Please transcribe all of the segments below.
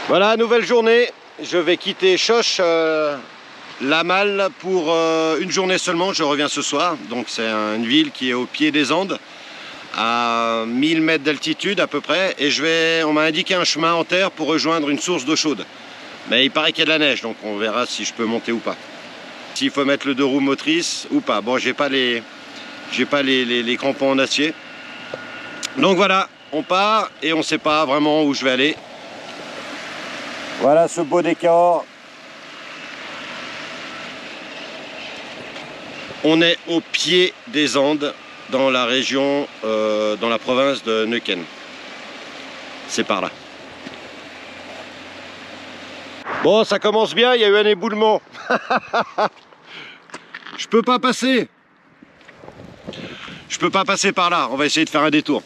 Voilà, nouvelle journée. Je vais quitter Choche, la Malle pour une journée seulement. Je reviens ce soir. Donc c'est une ville qui est au pied des Andes, à 1000 mètres d'altitude à peu près. Et on m'a indiqué un chemin en terre pour rejoindre une source d'eau chaude. Mais il paraît qu'il y a de la neige, donc on verra si je peux monter ou pas. S'il faut mettre le 2 roues motrices ou pas. Bon, j'ai pas les crampons en acier. Donc voilà, on part et on ne sait pas vraiment où je vais aller. Voilà ce beau décor. On est au pied des Andes, dans la région, dans la province de Neuquén. C'est par là. Bon, ça commence bien, il y a eu un éboulement. Je peux pas passer. Je peux pas passer par là, on va essayer de faire un détour.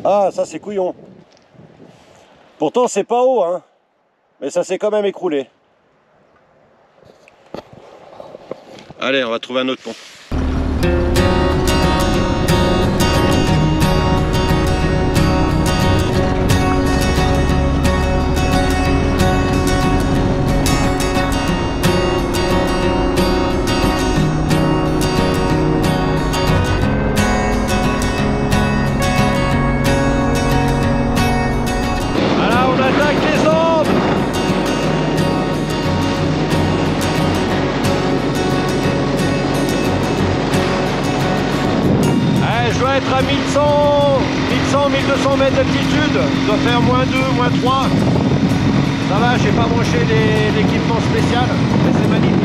Ah, ça c'est couillon. Pourtant c'est pas haut, hein. Mais ça s'est quand même écroulé. Allez, on va trouver un autre pont. Être à 1200 mètres d'altitude, je dois faire -2, -3. Ça va, j'ai pas branché l'équipement spécial, mais c'est magnifique.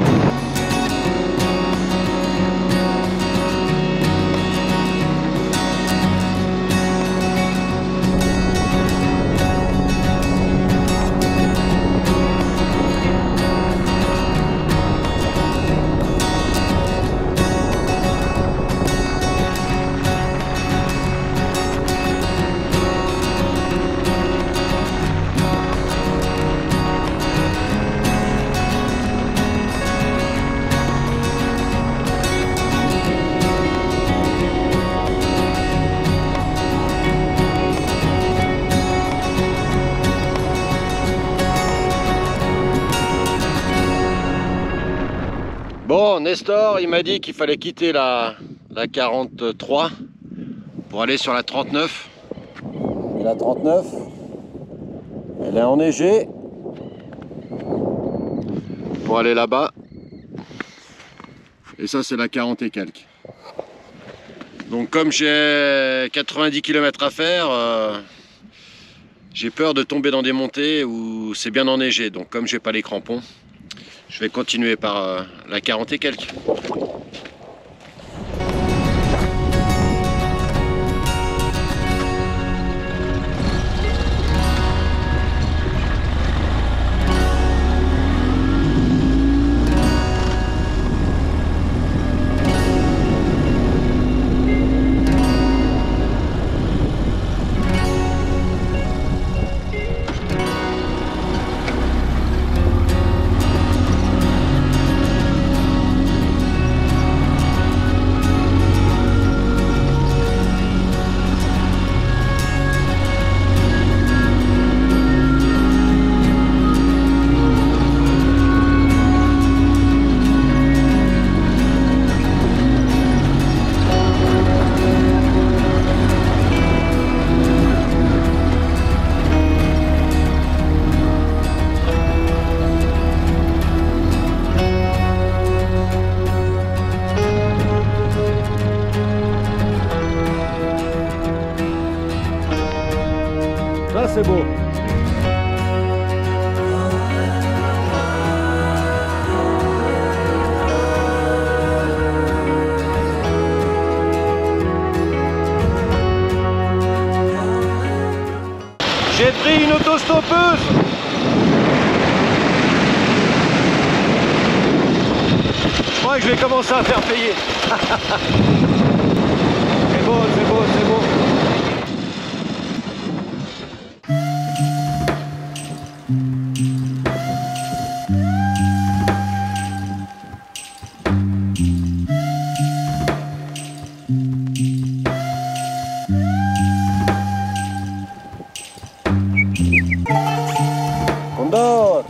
Bon, Nestor, il m'a dit qu'il fallait quitter la 43 pour aller sur la 39. Et la 39, elle est enneigée. Pour aller là-bas. Et ça, c'est la 40 et quelques. Donc comme j'ai 90 km à faire, j'ai peur de tomber dans des montées où c'est bien enneigé. Donc comme j'ai pas les crampons, je vais continuer par la 40 et quelques. c'est beau. J'ai pris une autostoppeuse. Je crois que je vais commencer à faire payer. C'est beau, c'est beau, c'est beau. Condor.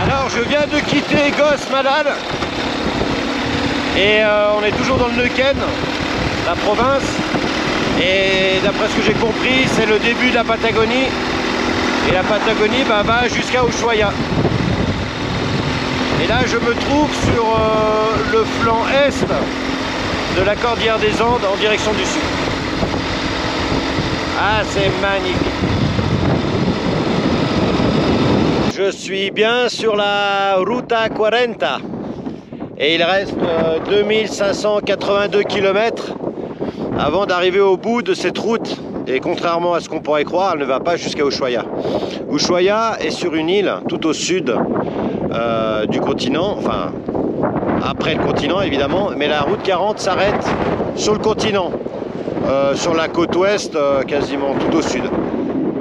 Alors je viens de quitter Goss-Malal et on est toujours dans le Neuquén, la province, et d'après ce que j'ai compris c'est le début de la Patagonie et la Patagonie va jusqu'à Ushuaia. Et là je me trouve sur le flanc est de la cordillère des Andes en direction du sud. Ah, c'est magnifique. Je suis bien sur la Ruta 40 et il reste 2582 km avant d'arriver au bout de cette route. Et contrairement à ce qu'on pourrait croire, elle ne va pas jusqu'à Ushuaia. Ushuaia est sur une île tout au sud du continent, enfin après le continent évidemment, mais la route 40 s'arrête sur le continent, sur la côte ouest, quasiment tout au sud.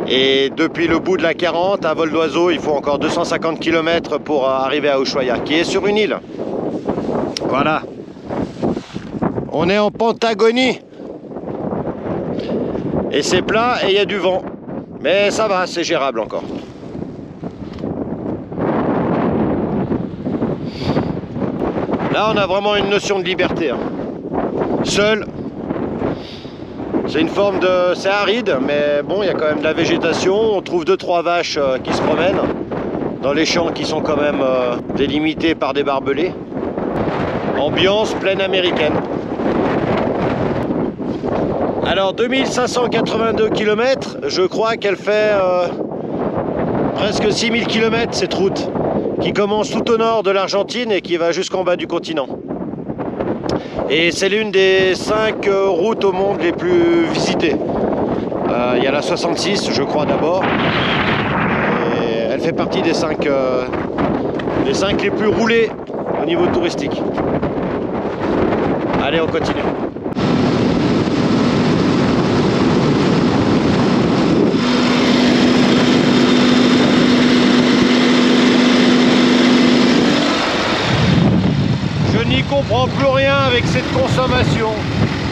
Et depuis le bout de la 40, à vol d'oiseau, il faut encore 250 km pour arriver à Ushuaia, qui est sur une île. Voilà. On est en Patagonie. Et c'est plat et il y a du vent. Mais ça va, c'est gérable encore. Là, on a vraiment une notion de liberté. Hein. Seul. C'est une forme de... C'est aride, mais bon, il y a quand même de la végétation. On trouve 2-3 vaches qui se promènent dans les champs qui sont quand même délimités par des barbelés. Ambiance plaine américaine. Alors 2582 km, je crois qu'elle fait presque 6000 km cette route, qui commence tout au nord de l'Argentine et qui va jusqu'en bas du continent. Et c'est l'une des 5 routes au monde les plus visitées. Il y a la 66, je crois d'abord. Et elle fait partie des 5 les plus roulées au niveau touristique. Allez, on continue. Je n'y comprends plus rien avec cette consommation.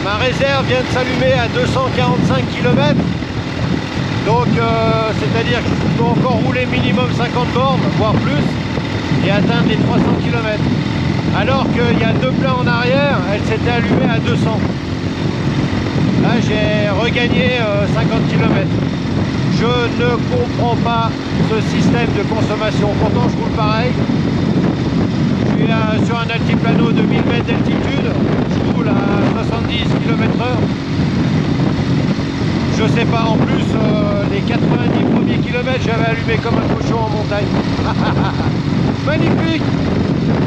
Ma réserve vient de s'allumer à 245 km. Donc c'est-à-dire que je peux encore rouler minimum 50 bornes, voire plus, et atteindre les 300 km. Alors qu'il y a 2 pleins en arrière, elle s'était allumée à 200. Là j'ai regagné 50 km. Je ne comprends pas ce système de consommation. Pourtant je roule pareil. Je suis sur un altiplano de 1000 mètres d'altitude, je roule à 70 km/h. Je sais pas, en plus, les 90 premiers kilomètres, j'avais allumé comme un cochon en montagne. Magnifique!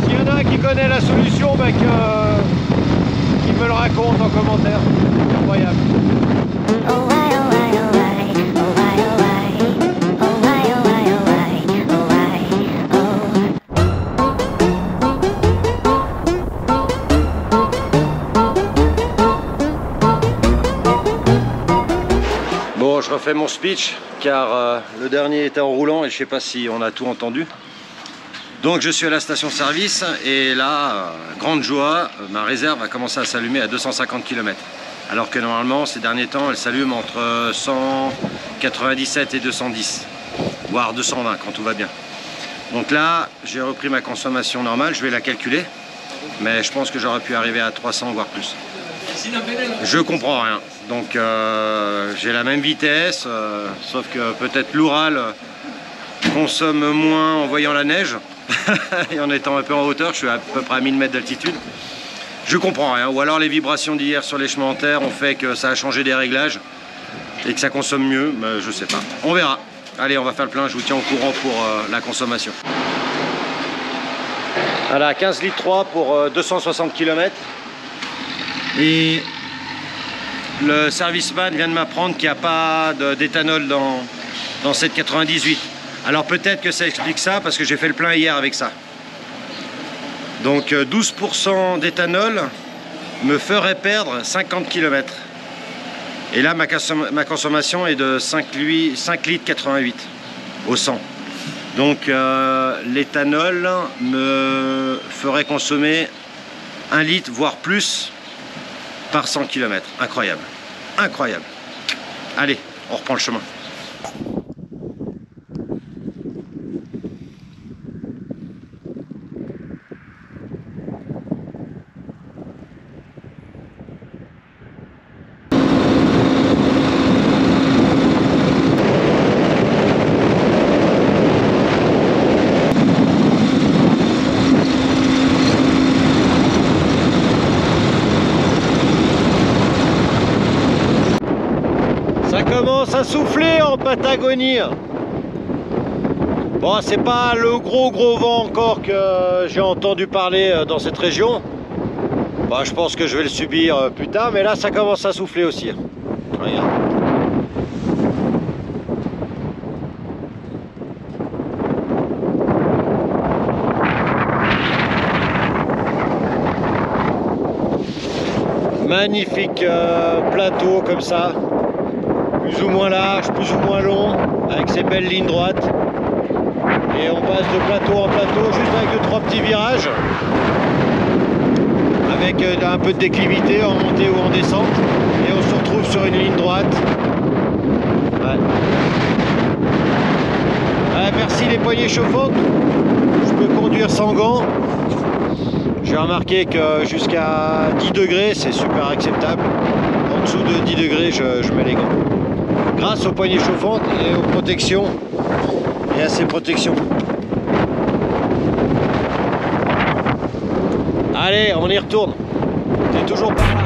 S'il y en a un qui connaît la solution, bah, qu'il me le raconte en commentaire. Incroyable. Bon, je refais mon speech car le dernier était en roulant et je sais pas si on a tout entendu. Donc je suis à la station-service et là, grande joie, ma réserve a commencé à s'allumer à 250 km. Alors que normalement, ces derniers temps, elle s'allume entre 197 et 210, voire 220 quand tout va bien. Donc là, j'ai repris ma consommation normale, je vais la calculer, mais je pense que j'aurais pu arriver à 300 voire plus. Je comprends rien. Donc j'ai la même vitesse, sauf que peut-être l'Oural consomme moins en voyant la neige et en étant un peu en hauteur. Je suis à peu près à 1000 mètres d'altitude. Je comprends rien. Ou alors les vibrations d'hier sur les chemins en terre ont fait que ça a changé des réglages et que ça consomme mieux, mais je sais pas. On verra. Allez, on va faire le plein, je vous tiens au courant pour la consommation. Voilà, 15 litres 3 pour 260 km. Et le serviceman vient de m'apprendre qu'il n'y a pas d'éthanol dans cette 98. Alors peut-être que ça explique ça, parce que j'ai fait le plein hier avec ça. Donc 12% d'éthanol me ferait perdre 50 km. Et là, ma consommation est de 5 litres 88 au 100. Donc l'éthanol me ferait consommer 1 litre, voire plus, par 100 km. Incroyable. Incroyable. Allez, on reprend le chemin. Commence à souffler en Patagonie. Bon, c'est pas le gros vent encore que j'ai entendu parler dans cette région. Bon, je pense que je vais le subir plus tard, mais là ça commence à souffler aussi. Regarde. Magnifique plateau comme ça. Plus ou moins large, plus ou moins long, avec ces belles lignes droites. Et on passe de plateau en plateau, juste avec 2-3 petits virages, avec un peu de déclivité en montée ou en descente. Et on se retrouve sur une ligne droite. Ouais. Ouais, merci les poignées chauffantes. Je peux conduire sans gants. J'ai remarqué que jusqu'à 10 degrés, c'est super acceptable. En dessous de 10 degrés, je mets les gants. Grâce aux poignées chauffantes et aux protections et à ces protections. Allez, on y retourne. C'est toujours par là.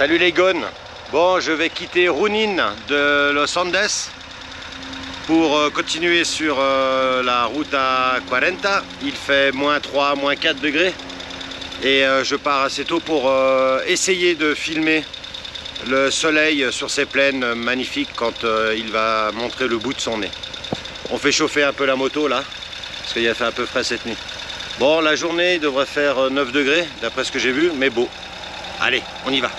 Salut les gones. Bon, je vais quitter Junín de Los Andes pour continuer sur la route à 40. Il fait -3, -4 degrés. Et je pars assez tôt pour essayer de filmer le soleil sur ces plaines magnifiques quand il va montrer le bout de son nez. On fait chauffer un peu la moto là, parce qu'il a fait un peu frais cette nuit. Bon, la journée devrait faire 9 degrés, d'après ce que j'ai vu, mais beau. Allez, on y va.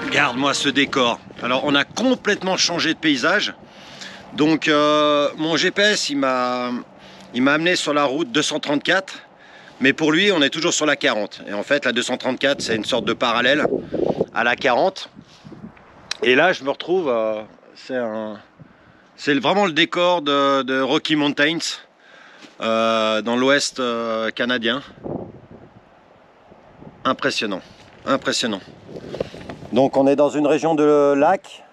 Regarde-moi ce décor. Alors on a complètement changé de paysage. Donc mon GPS il m'a amené sur la route 234. Mais pour lui on est toujours sur la 40. Et en fait la 234 c'est une sorte de parallèle à la 40. Et là je me retrouve, c'est vraiment le décor de Rocky Mountains dans l'ouest canadien. Impressionnant, impressionnant. Donc on est dans une région de lac,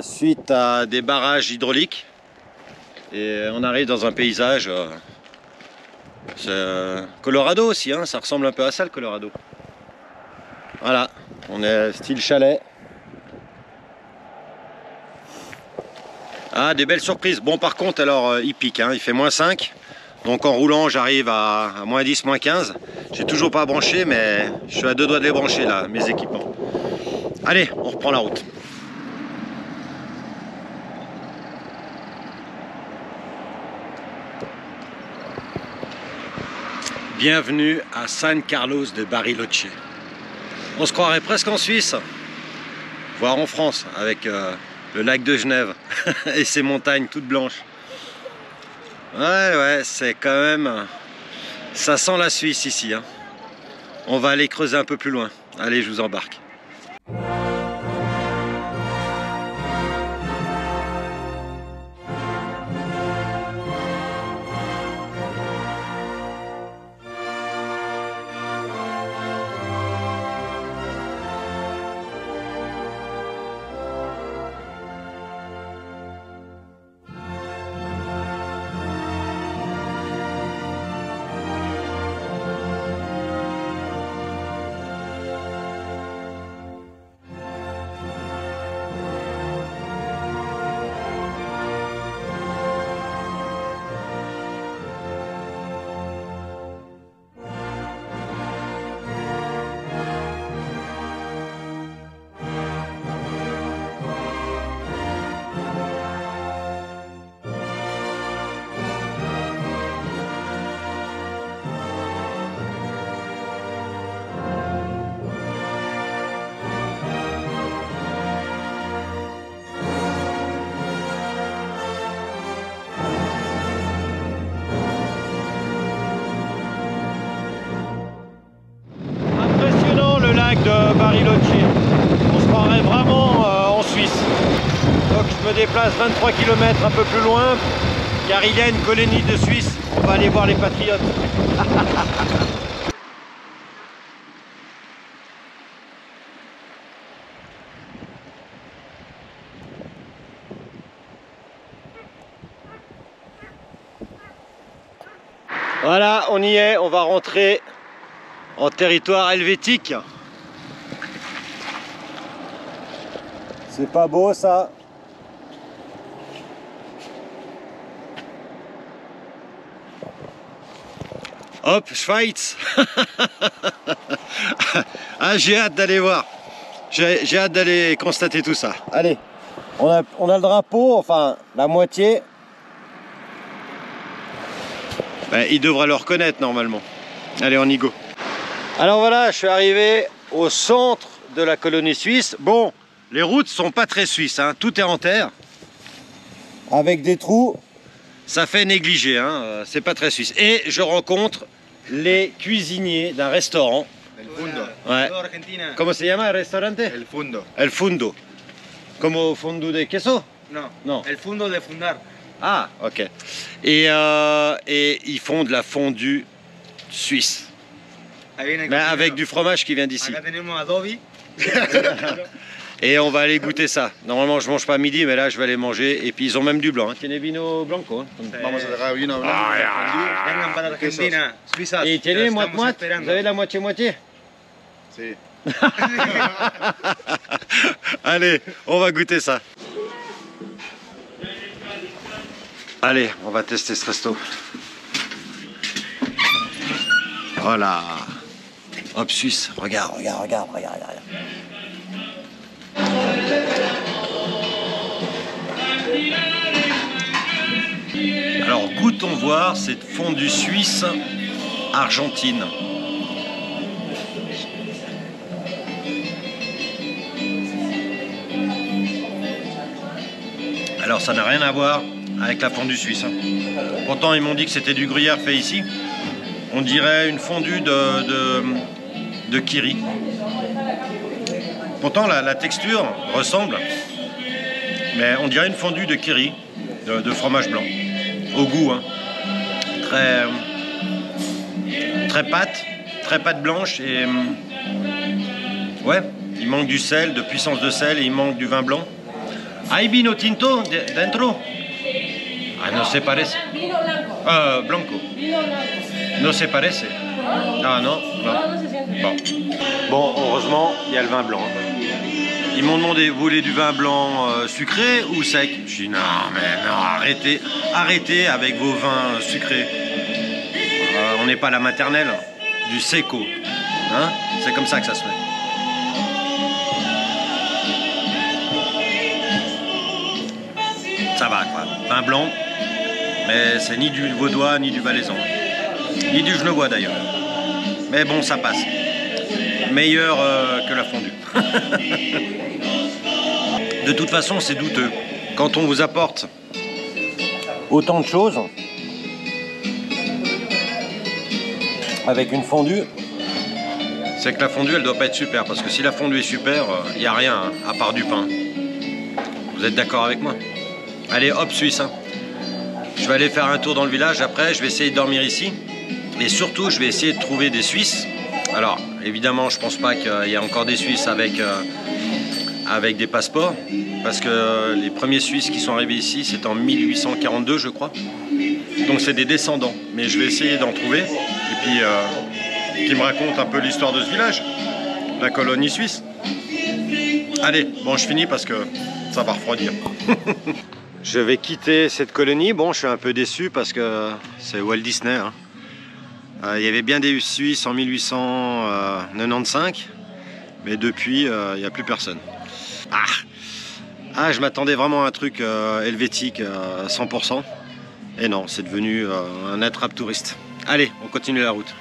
suite à des barrages hydrauliques, et on arrive dans un paysage, Colorado aussi, hein, ça ressemble un peu à ça le Colorado. Voilà, on est style chalet. Ah, des belles surprises. Bon par contre alors il pique, hein, il fait -5. Donc en roulant j'arrive à -10, -15. J'ai toujours pas branché mais je suis à 2 doigts de les brancher là, mes équipements. Allez, on reprend la route. Bienvenue à San Carlos de Bariloche. On se croirait presque en Suisse, voire en France, avec le lac de Genève et ses montagnes toutes blanches. Ouais, c'est quand même... Ça sent la Suisse ici, hein. On va aller creuser un peu plus loin. Allez, je vous embarque. Bariloche. On se croirait vraiment en Suisse. Donc je me déplace 23 km un peu plus loin, car il y a une colonie de Suisse. On va aller voir les patriotes. Voilà, on y est, on va rentrer en territoire helvétique. C'est pas beau ça? Hop, Schweiz. Ah, j'ai hâte d'aller voir. J'ai hâte d'aller constater tout ça. Allez, on a le drapeau, enfin la moitié. Ben, il devrait le reconnaître normalement. Allez, on y go. Alors voilà, je suis arrivé au centre de la colonie suisse. Bon, les routes sont pas très suisses, hein. Tout est en terre. Avec des trous, ça fait négliger, hein. C'est pas très suisse. Et je rencontre les cuisiniers d'un restaurant. El Fundo. Ouais. Comment se llama el restaurante? El Fundo. El Fundo. Como fondo de queso? No. Non. El Fundo de fundar. Ah, ok. Et ils font de la fondue suisse. Mais avec du fromage qui vient d'ici. Acá tenemos adobe. Et on va aller goûter ça. Normalement, je mange pas à midi, mais là, je vais aller manger. Et puis, ils ont même du blanc. Hein. Tiene vino blanco. Hein. Vamos a dejar vino blanco. Vengan para Argentina, Suiza. Et tiene moite-moite. Vous avez la moitié-moitié? Sí. Allez, on va goûter ça. Allez, on va tester ce resto. Voilà. Hop, Suisse. Regarde. Alors, goûtons voir cette fondue suisse argentine. Alors, ça n'a rien à voir avec la fondue suisse. Pourtant, ils m'ont dit que c'était du gruyère fait ici. On dirait une fondue de kiri. Pourtant, la texture ressemble, mais on dirait une fondue de kiri, de fromage blanc. Au goût, hein. Très pâte blanche et ouais, il manque du sel, de puissance de sel, et il manque du vin blanc. Hay vino tinto dentro? Ah, no se parece. Vino blanco. Blanco. Vino blanco. No se parece. Ah non, non. No se siente. Bon, heureusement, il y a le vin blanc. Ils m'ont demandé, vous voulez du vin blanc sucré ou sec? Je dis non, mais non, arrêtez avec vos vins sucrés. On n'est pas à la maternelle, du seco. Hein? C'est comme ça que ça se fait. Ça va quoi, vin blanc, mais c'est ni du vaudois ni du valaisan, ni du genevois d'ailleurs. Mais bon, ça passe. Meilleur que la fondue. De toute façon, c'est douteux. Quand on vous apporte autant de choses avec une fondue, c'est que la fondue, elle doit pas être super. Parce que si la fondue est super, il n'y a rien hein, à part du pain. Vous êtes d'accord avec moi? Allez, hop, Suisse. Hein. Je vais aller faire un tour dans le village. Après, je vais essayer de dormir ici. Et surtout, je vais essayer de trouver des Suisses. Alors, évidemment, je pense pas qu'il y ait encore des Suisses avec des passeports. Parce que les premiers Suisses qui sont arrivés ici, c'est en 1842, je crois. Donc, c'est des descendants. Mais je vais essayer d'en trouver. Et puis, qui me racontent un peu l'histoire de ce village. La colonie suisse. Allez, bon, je finis parce que ça va refroidir. Je vais quitter cette colonie. Bon, je suis un peu déçu parce que c'est Walt Disney. Hein. Il y avait bien des Suisses en 1895, mais depuis, il n'y a plus personne. Je m'attendais vraiment à un truc helvétique 100%. Et non, c'est devenu un attrape touriste. Allez, on continue la route.